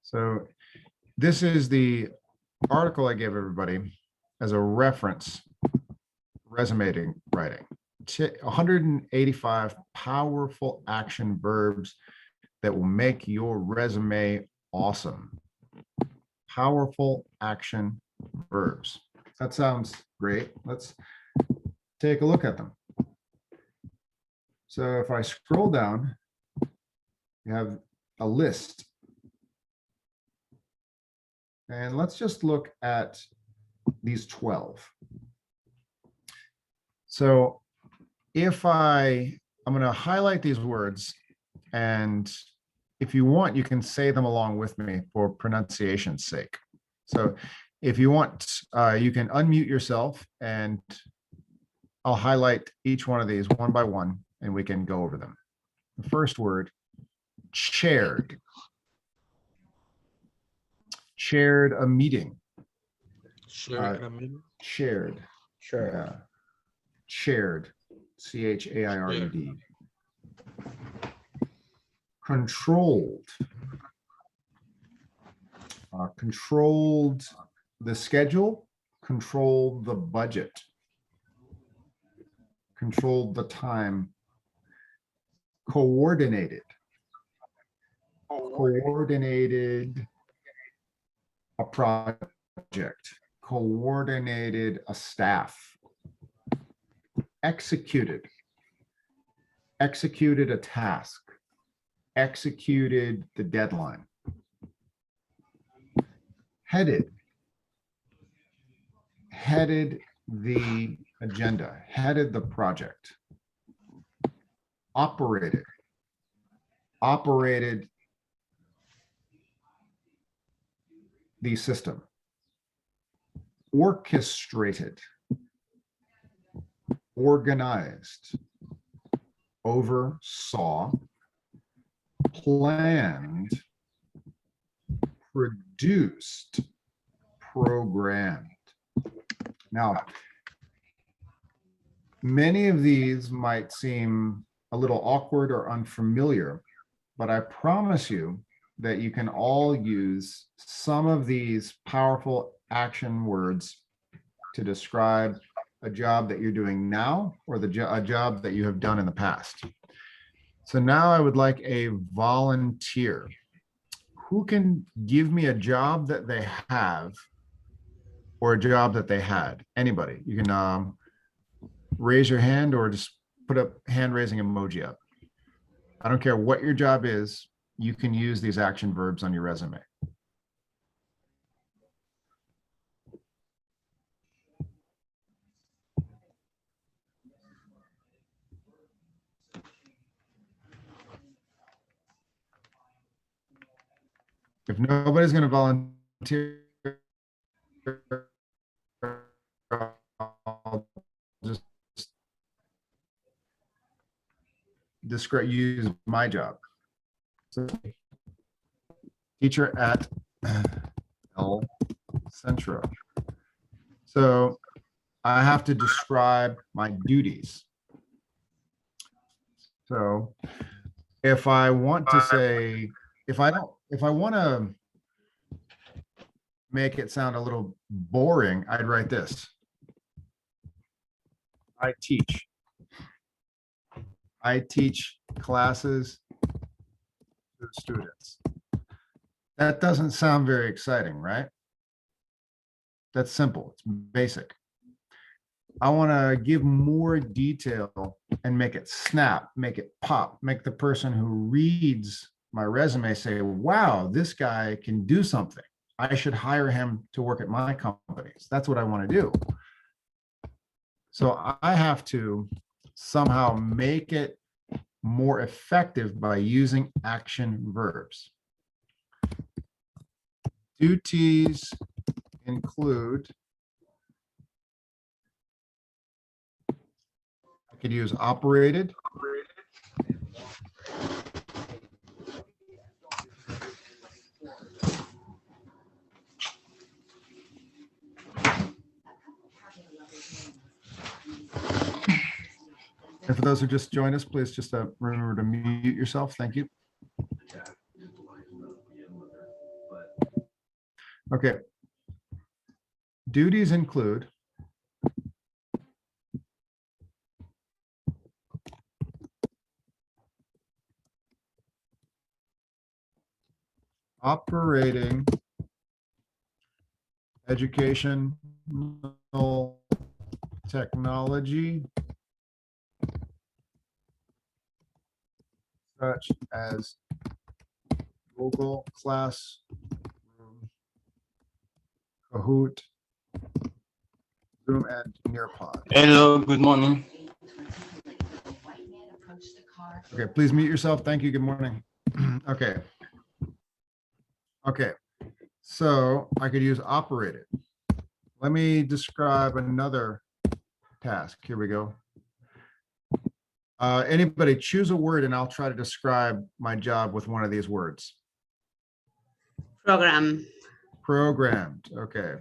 So this is the article I gave everybody as a reference, resume writing. 185 powerful action verbs that will make your resume awesome. Powerful action verbs. That sounds great. Let's take a look at them. So if I scroll down, you have a list. And let's just look at these 12. So if I'm going to highlight these words, and if you want, you can say them along with me for pronunciation's sake. So if you want, you can unmute yourself and I'll highlight each one of these one by one and we can go over them. The first word, chaired. Chaired a meeting. Shared a meeting. Chaired. Sure. Yeah. Chaired. C-H-A-I-R-E-D. Controlled. Controlled the schedule. Controlled the budget. Controlled the time. Coordinated. Coordinated a project. Coordinated a staff. Executed. Executed a task. Executed the deadline. Headed. Headed the agenda. Headed the project. Operated. Operated the system. Orchestrated. Organized. Oversaw. Planned. Produced. Programmed. Now, many of these might seem a little awkward or unfamiliar, but I promise you that you can all use some of these powerful action words to describe a job that you're doing now or a job that you have done in the past. So now I would like a volunteer. Who can give me a job that they have or a job that they had? Anybody. You can raise your hand or just put a hand raising emoji up. I don't care what your job is, you can use these action verbs on your resume. If nobody's going to volunteer, I'll just use my job. So, teacher at Centro. So I have to describe my duties. So if I want to say, if I want to make it sound a little boring, I'd write this. I teach. I teach classes to students. That doesn't sound very exciting, right? That's simple. It's basic. I want to give more detail and make it snap, make it pop, make the person who reads my resume say, wow, this guy can do something. I should hire him to work at my companies. That's what I want to do. So I have to somehow make it more effective by using action verbs. Duties include, I could use operated. And for those who just joined us, please just remember to mute yourself. Thank you. Okay. Duties include operating educational technology such as Google Classroom, Kahoot, Zoom, and Nearpod. Hello, good morning. Okay, please mute yourself. Thank you. Good morning. Okay. Okay. So I could use operated. Let me describe another task. Here we go. Anybody choose a word and I'll try to describe my job with one of these words. Program. Programmed. Okay.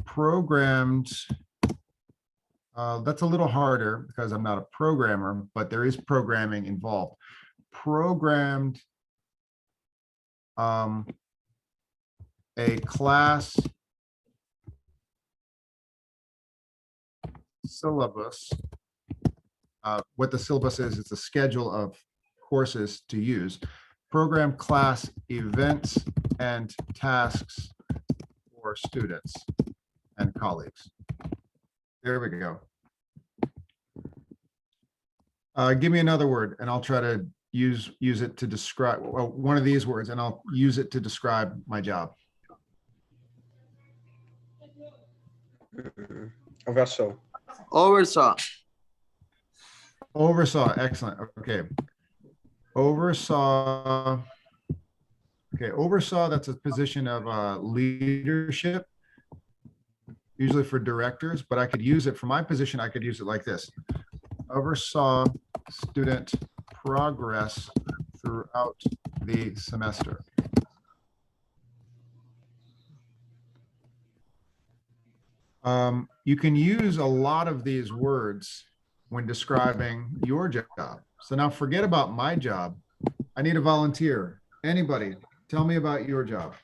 Programmed. That's a little harder because I'm not a programmer, but there is programming involved. Programmed a class syllabus. What the syllabus is, it's a schedule of courses to use. Program class events and tasks for students and colleagues. There we go. Give me another word and I'll try to use it to describe one of these words and I'll use it to describe my job. Oversaw. Oversaw. Oversaw, excellent. Okay. Oversaw. Okay, oversaw, that's a position of leadership, usually for directors, but I could use it for my position. I could use it like this. Oversaw student progress throughout the semester. You can use a lot of these words when describing your job. So now forget about my job. I need a volunteer. Anybody, tell me about your job.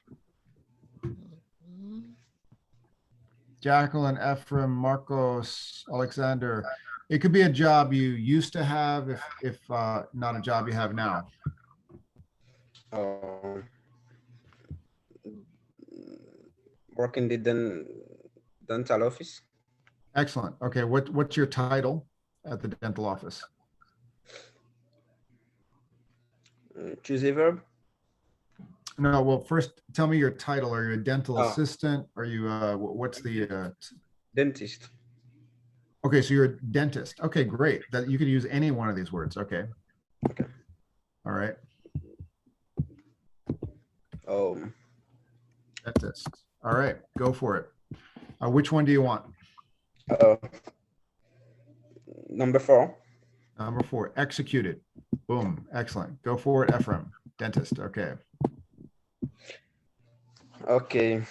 Jacqueline, Ephraim, Marcos, Alexander. It could be a job you used to have if not a job you have now. Work in the dental office. Excellent. Okay, what's your title at the dental office? Choose a verb. No, well, first tell me your title. Are you a dental assistant? Are you what's the Dentist. Okay, so you're a dentist. Okay, great. That you could use any one of these words. Okay. Okay. All right. Dentist. All right, go for it. Which one do you want? Number 4. Number 4, executed. Boom, excellent. Go for it, Ephraim. Dentist, okay. Okay.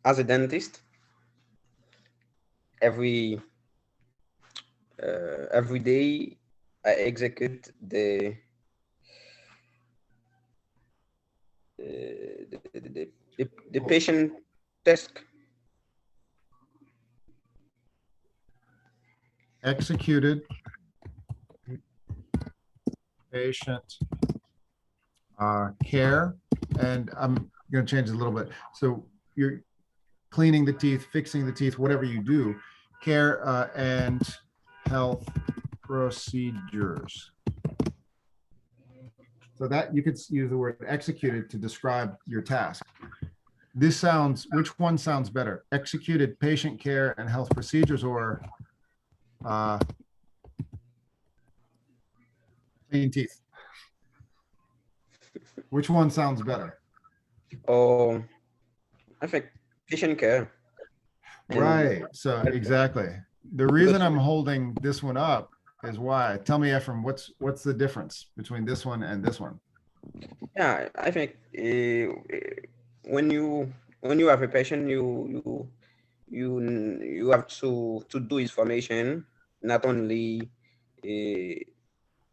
As a dentist, every day I execute the patient task. Executed patient care, and I'm going to change it a little bit. So you're cleaning the teeth, fixing the teeth, whatever you do, care and health procedures. So that you could use the word executed to describe your task. This sounds, which one sounds better? Executed patient care and health procedures, or clean teeth? Which one sounds better? Oh, I think patient care. Right. So exactly. The reason I'm holding this one up is why. Tell me, Ephraim, what's the difference between this one and this one? Yeah, I think when you have a patient, you have to do his formation not only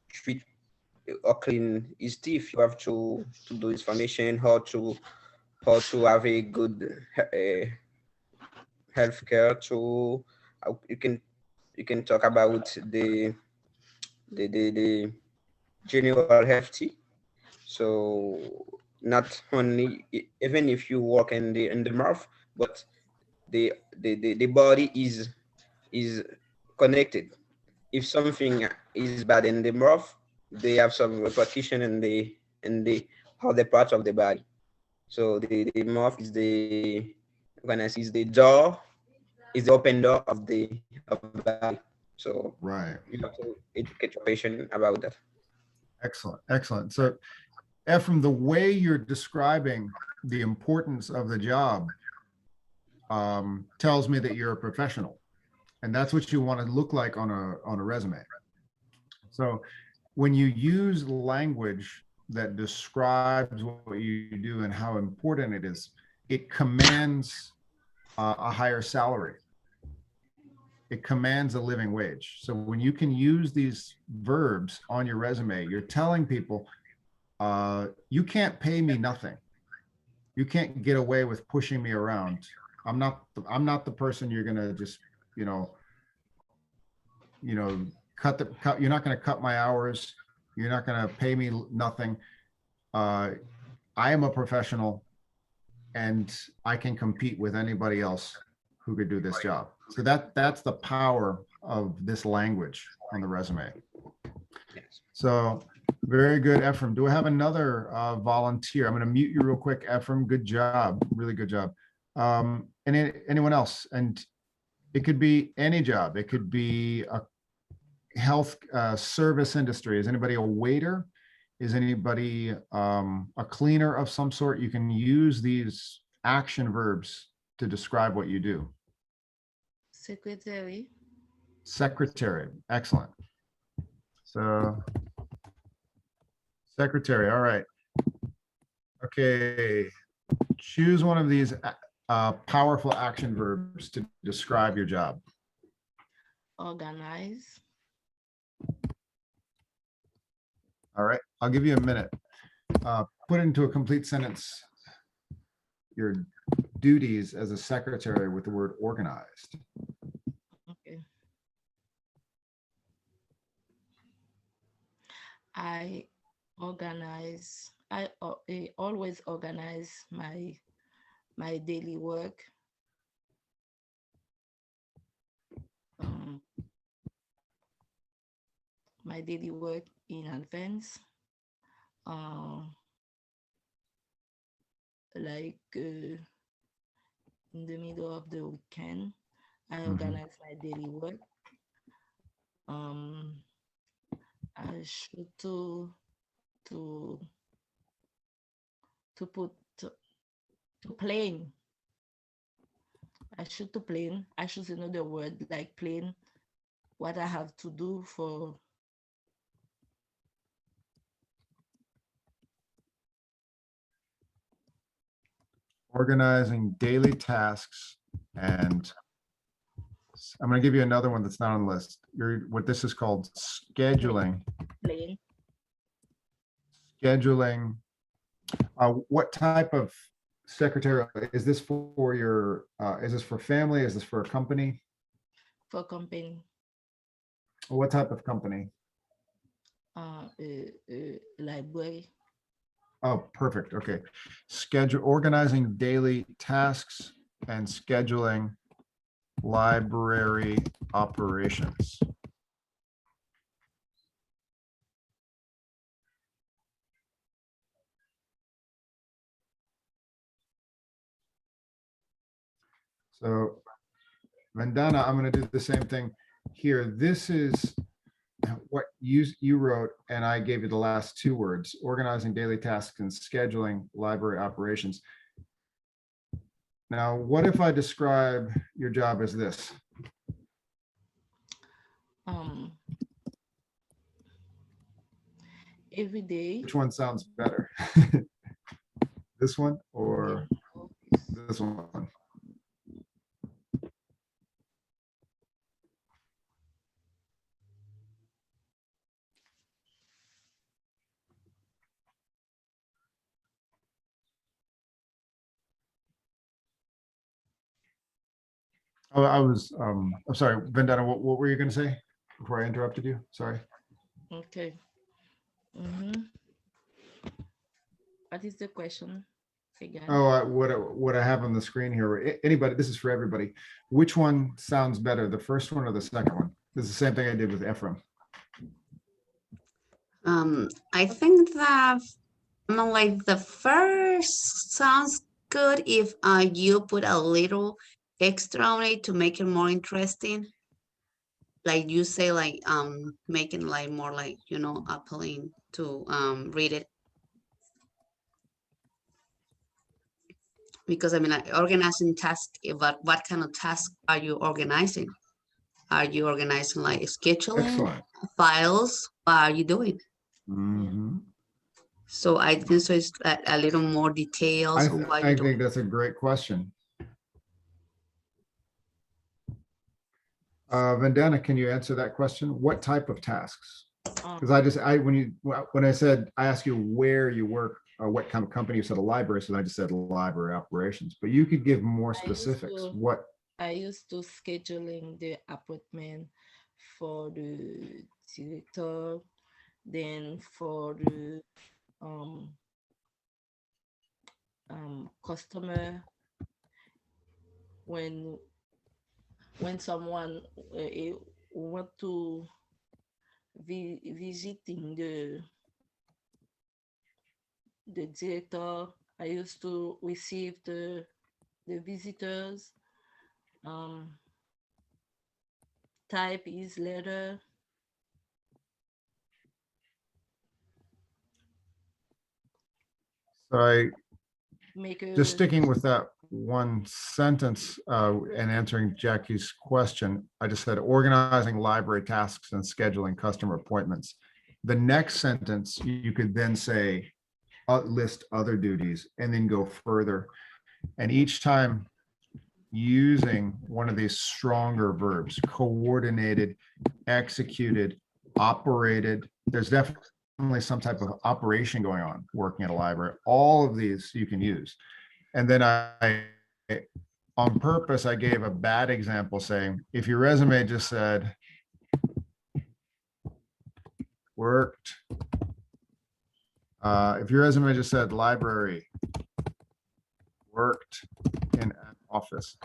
treat or clean his teeth. You have to do his formation, how to have a good healthcare. To you can talk about the general healthy. So not only even if you work in the mouth, but the body is connected. If something is bad in the mouth, they have some repercussion in the other parts of the body. So the mouth is the when I see is the door, is the open door of the body. So Right. you have to educate your patient about that. Excellent. Excellent. So Ephraim, the way you're describing the importance of the job tells me that you're a professional, and that's what you want to look like on a resume. So when you use language that describes what you do and how important it is, it commands a higher salary. It commands a living wage. So when you can use these verbs on your resume, you're telling people, you can't pay me nothing. You can't get away with pushing me around. I'm not the person you're gonna just, you know, cut. You're not gonna cut my hours. You're not gonna pay me nothing. I am a professional, and I can compete with anybody else who could do this job. So that's the power of this language on the resume. Yes. So very good, Ephraim. Do I have another volunteer? I'm going to mute you real quick, Ephraim. Good job. Really good job. And anyone else? And it could be any job. It could be a health service industry. Is anybody a waiter? Is anybody a cleaner of some sort? You can use these action verbs to describe what you do. Secretary. Secretary. Excellent. So secretary. All right. Okay. Choose one of these powerful action verbs to describe your job. Organize. All right. I'll give you a minute. Put into a complete sentence your duties as a secretary with the word organized. Okay. I organize. I always organize my daily work. My daily work in advance. Like in the middle of the weekend, I organize my daily work. I should to put to plan. I should to plan. I should know the word like plan what I have to do for Organizing daily tasks, and I'm going to give you another one that's not on the list. What this is called scheduling. plan. Scheduling. What type of secretarial is this for? Your is this for family? Is this for a company? For company. What type of company? Library. Oh, perfect. Okay. Organizing daily tasks and scheduling library operations. So Vandana, I'm going to do the same thing here. This is what you wrote, and I gave you the last two words: organizing daily tasks and scheduling library operations. Now, what if I describe your job as this? Every day. Which one sounds better? This one or this one? Oh, I'm sorry, Vendetta, what were you gonna say before I interrupted you? Sorry. Okay. Mhm. What is the question again? Oh, what I have on the screen here, anybody, this is for everybody. Which one sounds better, the first one or the second one? This is the same thing I did with Ephraim. I think that like the first sounds good if you put a little extra on it to make it more interesting. Like you say, like making like more like appealing to read it. Because I mean, like organizing tasks, but what kind of task are you organizing? Are you organizing like scheduling Excellent. files? What are you doing? Mhm. So I think so it's a little more details on what I you're doing. think that's a great question. Vandana, can you answer that question? What type of tasks? Because when I said, I asked you where you work or what kind of company, you said a library, so I just said library operations, but you could give more specifics. What? I used to scheduling the appointment for the director, then for the customer when someone want to visiting the director. I used to receive the visitors, type his letter. So I Make a just sticking with that one sentence and answering Jackie's question, I just said organizing library tasks and scheduling customer appointments. The next sentence, you could then say, list other duties and then go further. And each time using one of these stronger verbs, coordinated, executed, operated, there's definitely some type of operation going on working at a library. All of these you can use. And then on purpose, I gave a bad example saying, if your resume just said, worked, if your resume just said library, worked in an office.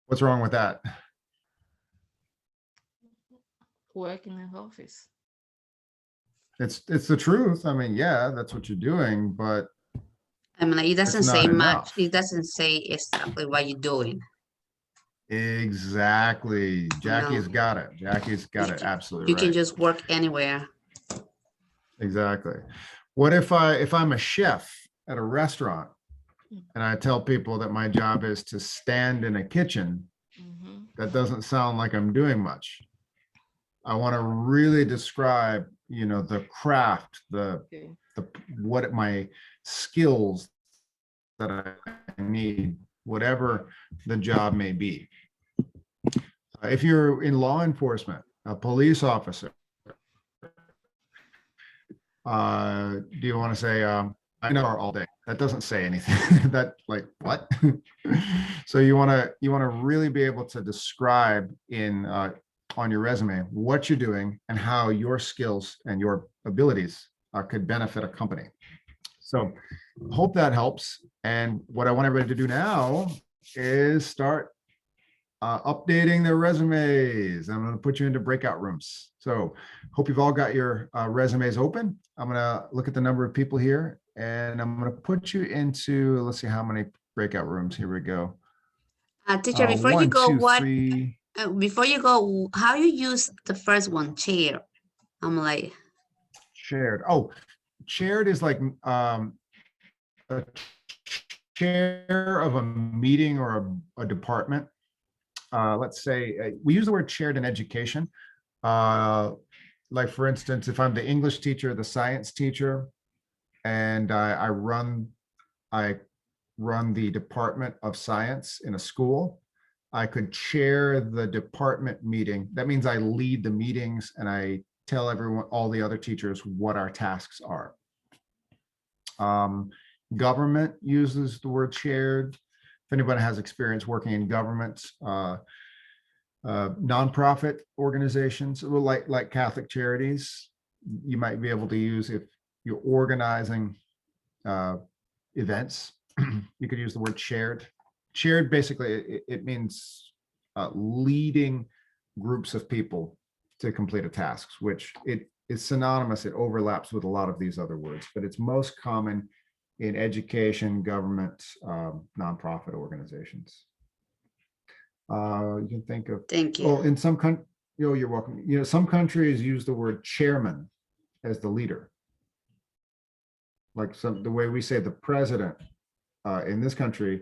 What's wrong with that? work in the office. It's the truth. I mean, yeah, that's what you're doing, but I mean, like, it doesn't it's not say much. enough. It doesn't say exactly what you're doing. Exactly. Jackie's No. got it. Jackie's got it absolutely You can right. just work anywhere. Exactly. What if I'm a chef at a restaurant and I tell people that my job is to stand in a kitchen? Mhm. That doesn't sound like I'm doing much. I want to really describe, the craft, Okay. what my skills that I need, whatever the job may be. If you're in law enforcement, a police officer, do you want to say, I know all day? That doesn't say anything. That like what? So you want to really be able to describe on your resume what you're doing and how your skills and your abilities could benefit a company. So hope that helps. And what I want everybody to do now is start updating their resumes. I'm going to put you into breakout rooms. So hope you've all got your resumes open. I'm going to look at the number of people here and I'm going to put you into, let's see how many breakout rooms. Here we go. Teacher, before you One, go, two, three. before you go, how you use the first one, chair? I'm like, Shared. Oh, shared is like a chair of a meeting or a department. Let's say we use the word shared in education. Like for instance, if I'm the English teacher, the science teacher, and I run the department of science in a school, I could chair the department meeting. That means I lead the meetings and I tell everyone, all the other teachers, what our tasks are. Government uses the word shared. If anybody has experience working in governments, nonprofit organizations, well, like Catholic Charities, you might be able to use if you're organizing events. You could use the word shared. Shared, basically, it means leading groups of people to complete a task, which it is synonymous. It overlaps with a lot of these other words, but it's most common in education, government, nonprofit organizations. You can think of, Thank you. well, in some countries, you're welcome. Some countries use the word chairman as the leader. Like the way we say the president in this country,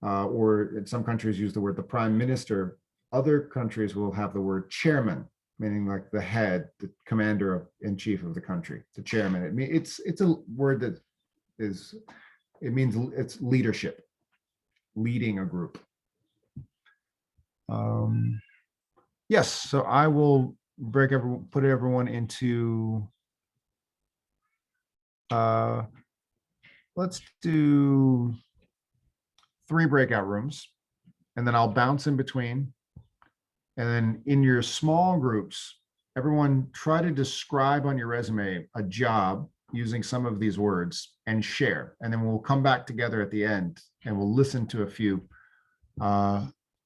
or in some countries use the word the prime minister. Other countries will have the word chairman, meaning like the head, the commander in chief of the country, the chairman. It's a word that it means it's leadership, leading a group. Yes, so I will put everyone into, let's do 3 breakout rooms, and then I'll bounce in between. And then in your small groups, everyone try to describe on your resume a job using some of these words and share. And then we'll come back together at the end and we'll listen to a few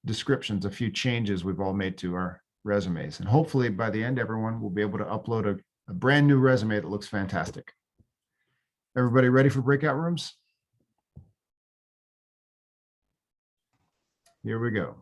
descriptions, a few changes we've all made to our resumes. And hopefully by the end, everyone will be able to upload a brand new resume that looks fantastic. Everybody ready for breakout rooms? Here we go.